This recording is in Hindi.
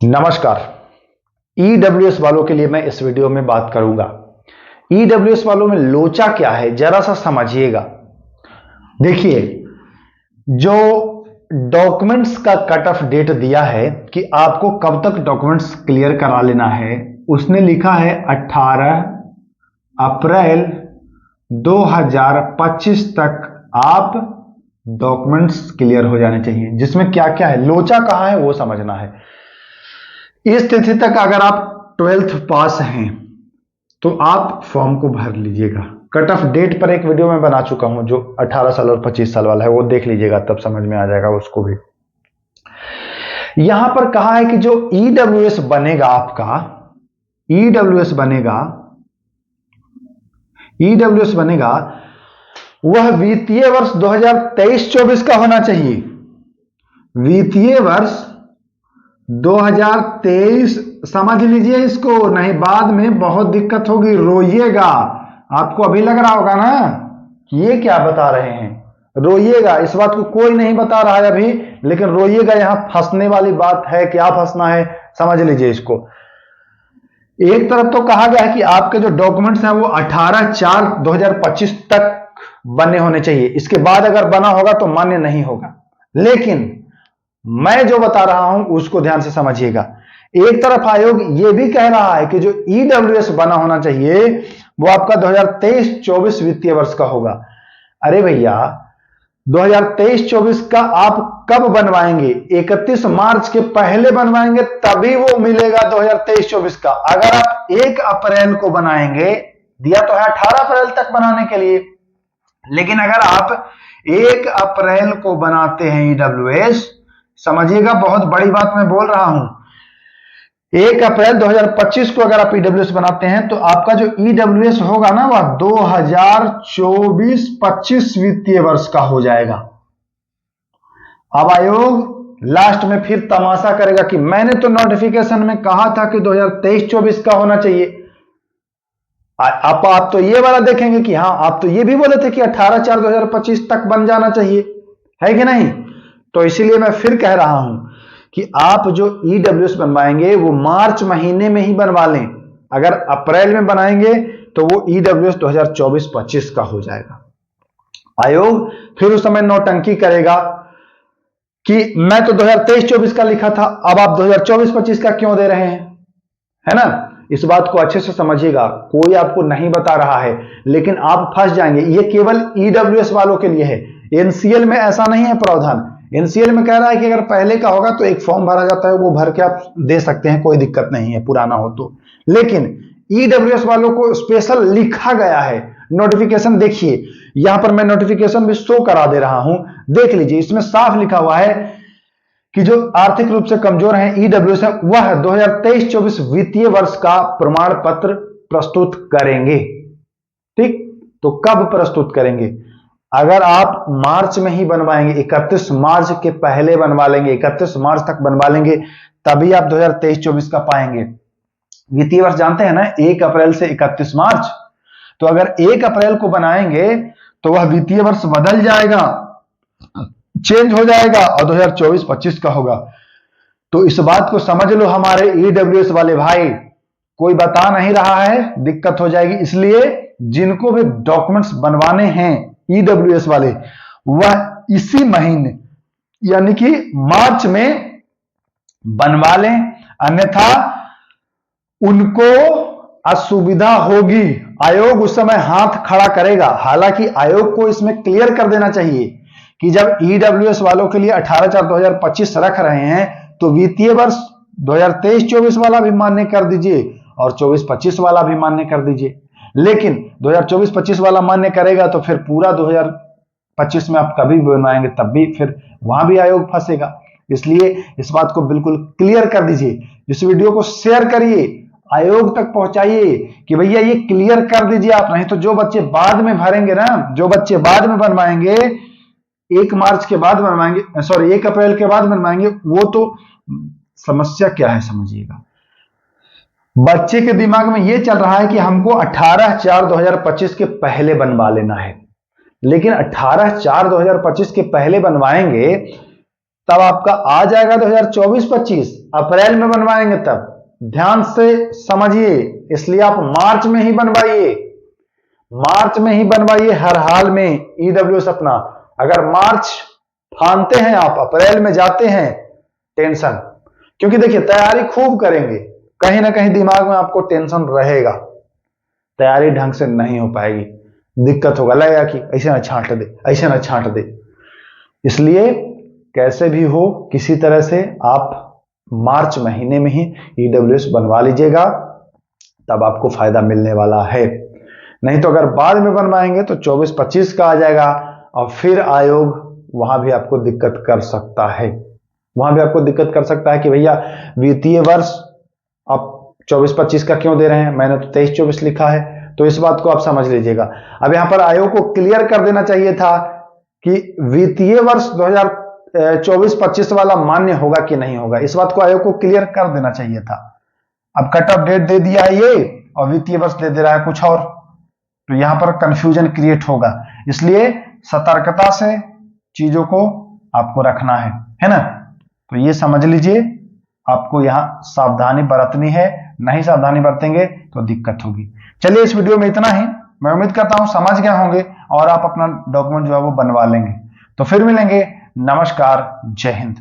नमस्कार। ईडब्ल्यूएस वालों के लिए मैं इस वीडियो में बात करूंगा। ईडब्ल्यूएस वालों में लोचा क्या है जरा सा समझिएगा। देखिए, जो डॉक्यूमेंट्स का कट ऑफ डेट दिया है कि आपको कब तक डॉक्यूमेंट्स क्लियर करा लेना है, उसने लिखा है 18 अप्रैल 2025 तक आप डॉक्यूमेंट्स क्लियर हो जाने चाहिए। जिसमें क्या क्या है, लोचा कहां है वो समझना है। इस तिथि तक अगर आप 12th पास हैं तो आप फॉर्म को भर लीजिएगा। कट ऑफ डेट पर एक वीडियो में बना चुका हूं जो 18 साल और 25 साल वाला है, वो देख लीजिएगा, तब समझ में आ जाएगा उसको भी। यहां पर कहा है कि जो ईडब्ल्यूएस बनेगा, आपका ईडब्ल्यूएस बनेगा वह वित्तीय वर्ष 2023-24 का होना चाहिए। वित्तीय वर्ष 2023 समझ लीजिए इसको, नहीं बाद में बहुत दिक्कत होगी, रोइएगा। आपको अभी लग रहा होगा ना कि ये क्या बता रहे हैं, रोइएगा। इस बात को कोई नहीं बता रहा है अभी, लेकिन रोइएगा। यहां फंसने वाली बात है, क्या फंसना है समझ लीजिए इसको। एक तरफ तो कहा गया है कि आपके जो डॉक्यूमेंट्स हैं वो 18/4/2025 तक बने होने चाहिए, इसके बाद अगर बना होगा तो मान्य नहीं होगा। लेकिन मैं जो बता रहा हूं उसको ध्यान से समझिएगा। एक तरफ आयोग यह भी कह रहा है कि जो ईडब्ल्यूएस बना होना चाहिए वो आपका 2023-24 वित्तीय वर्ष का होगा। अरे भैया, 2023-24 का आप कब बनवाएंगे? 31 मार्च के पहले बनवाएंगे तभी वो मिलेगा 2023-24 का। अगर आप 1 अप्रैल को बनाएंगे, दिया तो है 18 अप्रैल तक बनाने के लिए, लेकिन अगर आप 1 अप्रैल को बनाते हैं ईडब्ल्यूएस, समझिएगा बहुत बड़ी बात मैं बोल रहा हूं, 1 अप्रैल 2025 को अगर आप ईडब्ल्यूएस बनाते हैं तो आपका जो ईडब्ल्यूएस होगा ना वह 2024-25 वित्तीय वर्ष का हो जाएगा। अब आयोग लास्ट में फिर तमाशा करेगा कि मैंने तो नोटिफिकेशन में कहा था कि 2023-24 का होना चाहिए। आप तो ये वाला देखेंगे कि हाँ, आप तो ये भी बोले थे कि 18/4/2025 तक बन जाना चाहिए, है कि नहीं? तो इसीलिए मैं फिर कह रहा हूं कि आप जो ईडब्ल्यूएस बनवाएंगे वो मार्च महीने में ही बनवा लें। अगर अप्रैल में बनाएंगे तो वो ईडब्ल्यूएस 2024-25 का हो जाएगा। आयोग फिर उस समय नौटंकी करेगा कि मैं तो 2023-24 का लिखा था, अब आप 2024-25 का क्यों दे रहे हैं, है ना? इस बात को अच्छे से समझिएगा, कोई आपको नहीं बता रहा है, लेकिन आप फंस जाएंगे। ये केवल ईडब्ल्यूएस वालों के लिए है, एनसीएल में ऐसा नहीं है प्रावधान। एनसीएल में कह रहा है कि अगर पहले का होगा तो एक फॉर्म भरा जाता है, वो भर के आप दे सकते हैं, कोई दिक्कत नहीं है पुराना हो तो। लेकिन ईडब्ल्यूएस वालों को स्पेशल लिखा गया है। नोटिफिकेशन देखिए, यहां पर मैं नोटिफिकेशन भी शो करा दे रहा हूं, देख लीजिए। इसमें साफ लिखा हुआ है कि जो आर्थिक रूप से कमजोर हैं ईडब्ल्यूएस है, वह 2023-24 वित्तीय वर्ष का प्रमाण पत्र प्रस्तुत करेंगे। ठीक, तो कब प्रस्तुत करेंगे? अगर आप मार्च में ही बनवाएंगे, 31 मार्च के पहले बनवा लेंगे, 31 मार्च तक बनवा लेंगे, तभी आप 2023-24 का पाएंगे। वित्तीय वर्ष जानते हैं ना, 1 अप्रैल से 31 मार्च। तो अगर 1 अप्रैल को बनाएंगे तो वह वित्तीय वर्ष बदल जाएगा, चेंज हो जाएगा और 2024-25 का होगा। तो इस बात को समझ लो हमारे ईडब्ल्यूएस वाले भाई, कोई बता नहीं रहा है, दिक्कत हो जाएगी। इसलिए जिनको भी डॉक्यूमेंट्स बनवाने हैं ईडब्ल्यूएस वाले, वह इसी महीने यानी कि मार्च में बनवा लें, अन्यथा उनको असुविधा होगी। आयोग उस समय हाथ खड़ा करेगा। हालांकि आयोग को इसमें क्लियर कर देना चाहिए कि जब ईडब्ल्यूएस वालों के लिए 18/4/2025 रख रहे हैं तो वित्तीय वर्ष 2023-24 वाला भी मान्य कर दीजिए और 24-25 वाला भी मान्य कर दीजिए। लेकिन 2024-25 वाला मान्य करेगा तो फिर पूरा 2025 में आप कभी भी बनवाएंगे तब भी फिर वहां भी आयोग फंसेगा। इसलिए इस बात को बिल्कुल क्लियर कर दीजिए। इस वीडियो को शेयर करिए, आयोग तक पहुंचाइए कि भैया ये क्लियर कर दीजिए आप। नहीं तो जो बच्चे बाद में भरेंगे ना, जो बच्चे बाद में बनवाएंगे, 1 मार्च के बाद बनवाएंगे, सॉरी 1 अप्रैल के बाद बनवाएंगे, वो तो समस्या क्या है समझिएगा। बच्चे के दिमाग में यह चल रहा है कि हमको 18/4/2025 के पहले बनवा लेना है, लेकिन 18/4/2025 के पहले बनवाएंगे तब आपका आ जाएगा 2024-25, अप्रैल में बनवाएंगे तब। ध्यान से समझिए, इसलिए आप मार्च में ही बनवाइए, मार्च में ही बनवाइए हर हाल में ईडब्ल्यूएस अपना। अगर मार्च फानते हैं आप, अप्रैल में जाते हैं, टेंशन, क्योंकि देखिए तैयारी खूब करेंगे, कहीं ना कहीं दिमाग में आपको टेंशन रहेगा, तैयारी ढंग से नहीं हो पाएगी, दिक्कत होगा, लगेगा कि ऐसे ना छांट दे, ऐसे ना छांट दे। इसलिए कैसे भी हो किसी तरह से आप मार्च महीने में ही ईडब्ल्यूएस बनवा लीजिएगा, तब आपको फायदा मिलने वाला है। नहीं तो अगर बाद में बनवाएंगे तो 24-25 का आ जाएगा, और फिर आयोग वहां भी आपको दिक्कत कर सकता है, वहां भी आपको दिक्कत कर सकता है कि भैया वित्तीय वर्ष आप 24-25 का क्यों दे रहे हैं, मैंने तो 23-24 लिखा है। तो इस बात को आप समझ लीजिएगा। अब यहां पर आयोग को क्लियर कर देना चाहिए था कि वित्तीय वर्ष 2024-25 वाला मान्य होगा कि नहीं होगा, इस बात को आयोग को क्लियर कर देना चाहिए था। अब कट ऑफ डेट दे दिया है ये, और वित्तीय वर्ष दे दे रहा है कुछ और, तो यहां पर कंफ्यूजन क्रिएट होगा। इसलिए सतर्कता से चीजों को आपको रखना है ना। तो ये समझ लीजिए, आपको यहां सावधानी बरतनी है, नहीं सावधानी बरतेंगे तो दिक्कत होगी। चलिए इस वीडियो में इतना ही, मैं उम्मीद करता हूं समझ गए होंगे और आप अपना डॉक्यूमेंट जो है वो बनवा लेंगे। तो फिर मिलेंगे, नमस्कार, जय हिंद।